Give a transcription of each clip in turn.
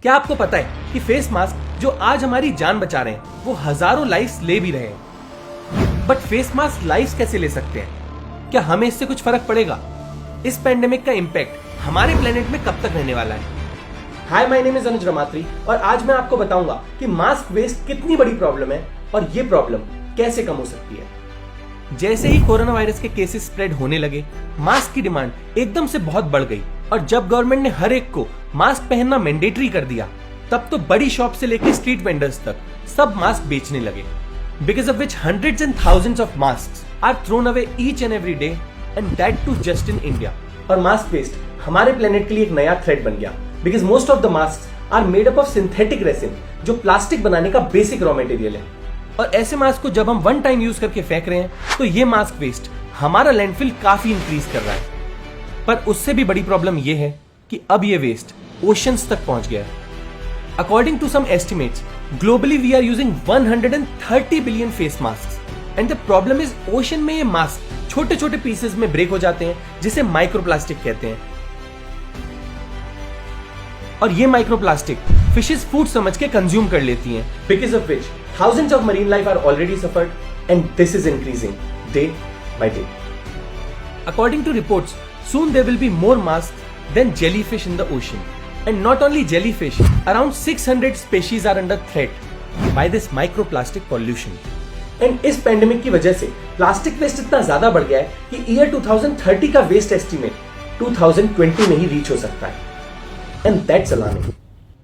क्या आपको पता है कि फेस मास्क जो आज हमारी जान बचा रहे हैं वो हजारों लाइफ्स ले भी रहे हैं। बट फेस मास्क लाइफ्स कैसे ले सकते हैं? क्या हमें इससे कुछ फर्क पड़ेगा? इस पेंडेमिक का इंपैक्ट हमारे प्लेनेट में कब तक रहने वाला है? हाय, माय नेम इज अनुज रमात्री और आज मैं आपको बताऊंगा कि मास्क वेस्ट कितनी बड़ी प्रॉब्लम है और ये प्रॉब्लम कैसे कम हो सकती है। जैसे ही कोरोना वायरस के केसेस स्प्रेड होने लगे, मास्क की डिमांड एकदम से बहुत बढ़ गई और जब गवर्नमेंट ने हर एक को मास्क पहनना मैंडेटरी कर दिया, तब तो बड़ी शॉप से लेकर स्ट्रीट वेंडर्स तक सब मास्क बेचने लगे। Because of which hundreds and thousands of masks are thrown away each and every day and that too just in India. और मास्क वेस्ट हमारे प्लेनेट के लिए एक नया थ्रेट बन गया because most of the mask are made up of synthetic resin, जो plastic बनाने का बेसिक रॉ मटेरियल है। और ऐसे मास्क को जब हम वन टाइम यूज करके फेंक रहे हैं तो ये मास्क वेस्ट हमारा लैंडफिल काफी इंक्रीज कर रहा है। पर उससे भी बड़ी प्रॉब्लम ये है कि अब ये वेस्ट ओशंस तक पहुंच गया है। According to some estimates, globally we are using 130 billion face mask and the problem is ocean में ये मास्क छोटे छोटे पीसेस में ब्रेक हो जाते हैं जिसे माइक्रोप्लास्टिक कहते हैं। और ये माइक्रोप्लास्टिक फिशेस फूड समझ के कंज्यूम कर लेती हैं, because of which thousands of marine life are already suffered and this is increasing day by day. According to reports, soon there will be more masks than jellyfish in the ocean. And not only jellyfish, around 600 species are under threat by this microplastic pollution. And इस pandemic की वजह से plastic waste इतना ज्यादा बढ़ गया है कि ईयर 2030 का वेस्ट एस्टिमेट 2020 में ही रीच हो सकता है। And that's alarming.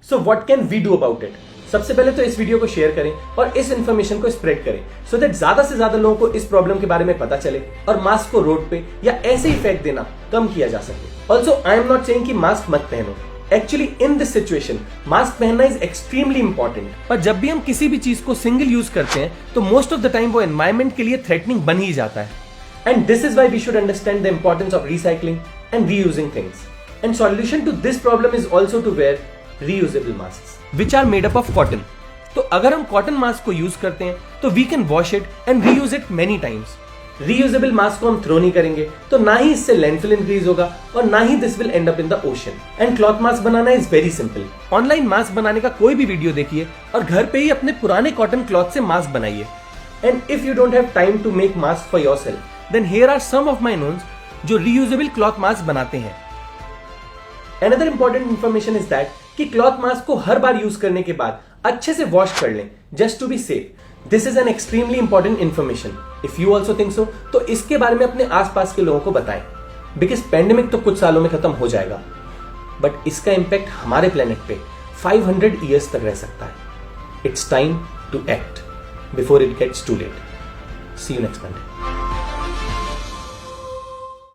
So what can we do about it? सबसे पहले तो इस वीडियो को शेयर करें और इस इंफॉर्मेशन को स्प्रेड करें सो दैट ज्यादा से ज्यादा लोगों को इस प्रॉब्लम के बारे में पता चले और मास्क को रोड पे या ऐसे ही फेंक देना कम किया जा सके। Also I am not saying कि मास्क मत पहनो। Actually in this situation mask पहनना इज एक्सट्रीमली इंपॉर्टेंट। पर जब भी हम किसी भी चीज को सिंगल यूज करते हैं तो मोस्ट ऑफ द टाइम वो एनवायरमेंट के लिए थ्रेटनिंग बन ही जाता है। And this is why we should understand the importance of recycling and reusing things. And solution to this problem is also to wear reusable mask which are made up of cotton. तो अगर हम cotton mask को use करते हैं तो we can wash it and reuse it many times. Reusable mask को हम throw नहीं करेंगे तो ना ही इससे लैंडफिल इंक्रीज होगा और ना ही this will end up in the ocean. And cloth mask बनाना is very simple. Online mask बनाने का कोई भी वीडियो देखिए और घर पे ही अपने पुराने कॉटन क्लॉथ से मास्क बनाइए। And if you don't have time to make mask for yourself then here are some of my knowns जो रीयूजेबल क्लॉथ मास्क बनाते हैं। Another important information is that कि क्लॉथ मास्क को हर बार use करने के बाद अच्छे से वॉश कर लें just to be safe. This is an extremely important information. If you also think so तो इसके बारे में अपने आसपास के लोगों को बताएं बिकॉज पेंडेमिक तो कुछ सालों में खत्म हो जाएगा बट इसका इंपैक्ट हमारे प्लेनेट पे 500 ईयर्स तक रह सकता है। It's time to act before it gets too late. See you next Monday.